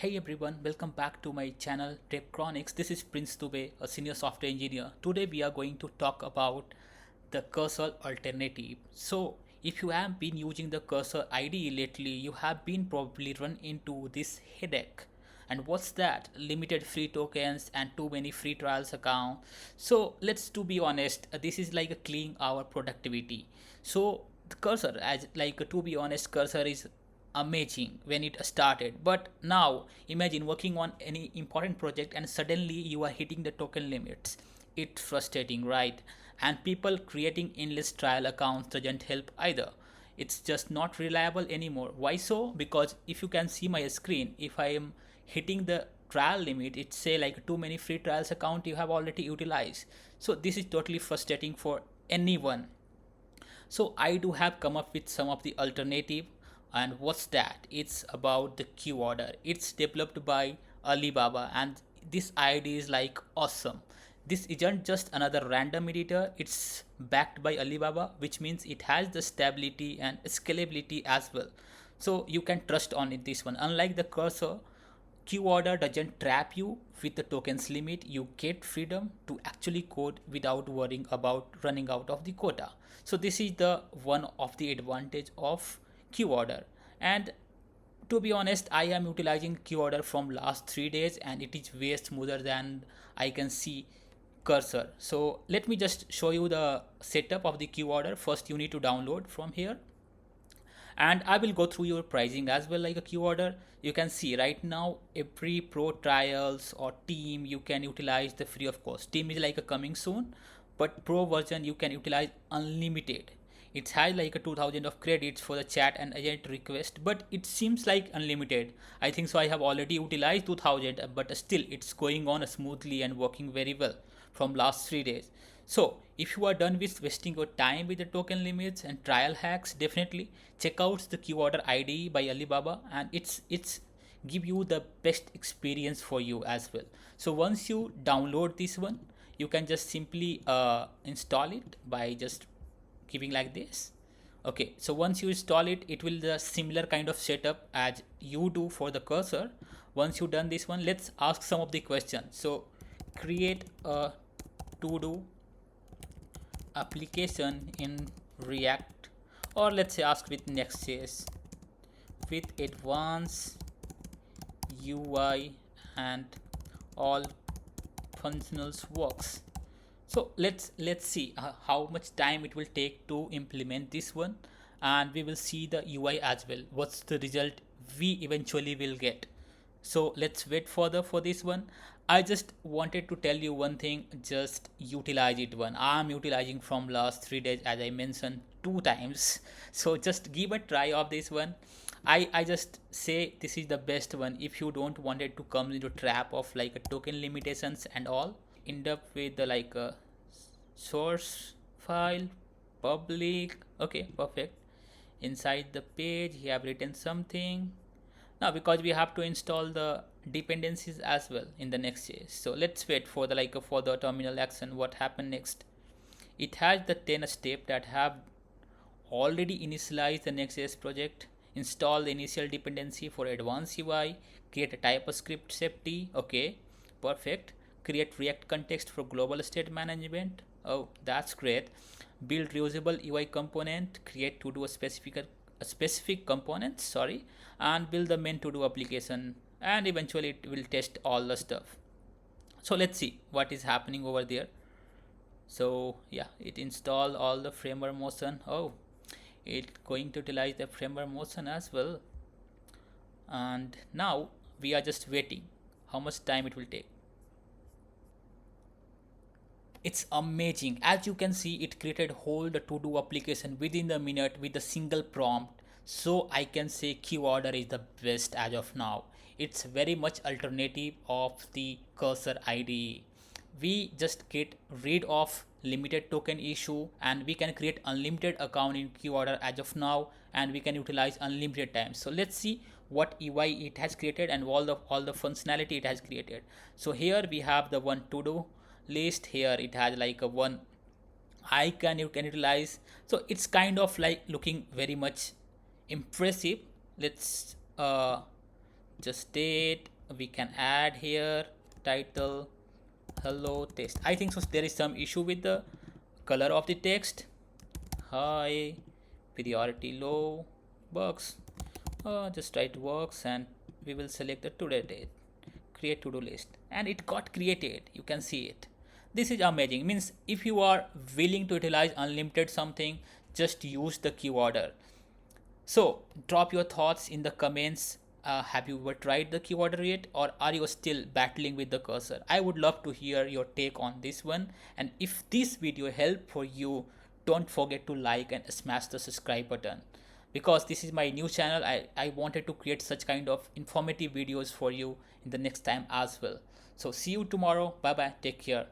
Hey everyone, welcome back to my channel devchronics. This is Prince Dubey, a senior software engineer. Today we are going to talk about the cursor alternative. So if you have been using the cursor IDE lately, you have been probably run into this headache. And what's that? Limited free tokens and too many free trials account. So let's to be honest, this is like a killing our productivity. So the cursor, as like to be honest, cursor is amazing when it started, but now imagine working on any important project and suddenly you are hitting the token limits. It's frustrating, right? And people creating endless trial accounts doesn't help either. It's just not reliable anymore. Why so? Because if you can see my screen, if I am hitting the trial limit, it say like too many free trials account you have already utilized. So this is totally frustrating for anyone. So I do have come up with some of the alternative. And what's that? It's about the Qorder. It's developed by Alibaba, and this idea is like awesome. This isn't just another random editor, it's backed by Alibaba, which means it has the stability and scalability as well. So you can trust on it, this one. Unlike the cursor, Qorder doesn't trap you with the tokens limit. You get freedom to actually code without worrying about running out of the quota. So this is the one of the advantage of Qorder. And to be honest, I am utilizing Qorder from last 3 days and it is way smoother than I can see cursor. So let me just show you the setup of the Qorder. First you need to download from here, and I will go through your pricing as well, like a Qorder. You can see right now every pro trials or team you can utilize the free of cost. Team is like a coming soon, but pro version you can utilize unlimited. It has like a 2000 of credits for the chat and agent request, but it seems like unlimited. I think so I have already utilized 2000, but still it's going on smoothly and working very well from last 3 days. So if you are done with wasting your time with the token limits and trial hacks, definitely check out the Qoder IDE by Alibaba, and it's give you the best experience for you as well. So once you download this one, you can just simply install it by just giving like this. Okay, so once you install it, it will the similar kind of setup as you do for the cursor. Once you done this one, let's ask some of the questions. So create a to do application in React, or let's say ask with Next.js with advanced UI and all functionals works. So let's see how much time it will take to implement this one, and we will see the UI as well. What's the result we eventually will get? So let's wait further for this one. I just wanted to tell you one thing, just utilize it one. I'm utilizing from last 3 days, as I mentioned 2 times. So just give a try of this one. I just say this is the best one if you don't want it to come into trap of like a token limitations and all. End up with the like a source file public. Okay, perfect. Inside the page you have written something. Now because we have to install the dependencies as well in the Next.js, so let's wait for the like for the terminal action. What happened next? It has the 10 step that have already initialized the Next.js project. Install the initial dependency for advanced UI, create a TypeScript safety. Okay, perfect. Create React context for global state management. Oh, that's great. Build reusable UI component, create to do a specific component, sorry, and build the main to do application, and eventually it will test all the stuff. So let's see what is happening over there. So yeah, it install all the framework motion. Oh, it going to utilize the framework motion as well, and now we are just waiting how much time it will take. It's amazing. As you can see, it created whole the to do application within the minute with a single prompt. So I can say Qorder is the best as of now. It's very much alternative of the cursor IDE. We just get rid of limited token issue, and we can create unlimited account in Qorder as of now, and we can utilize unlimited time. So let's see what UI it has created and all the functionality it has created. So here we have the one to do list. Here it has like a one icon you can utilize. So it's kind of like looking very much impressive. Let's just date. We can add here title hello text. I think so there is some issue with the color of the text. Hi, priority low, works. Just write works, and we will select the today date, create to-do list, and it got created. You can see it. This is amazing. Means if you are willing to utilize unlimited something, just use the keyword. So drop your thoughts in the comments. Have you ever tried the keyword yet, or are you still battling with the cursor? I would love to hear your take on this one. And if this video helped for you, don't forget to like and smash the subscribe button, because this is my new channel. I wanted to create such kind of informative videos for you in the next time as well. So see you tomorrow. Bye bye. Take care.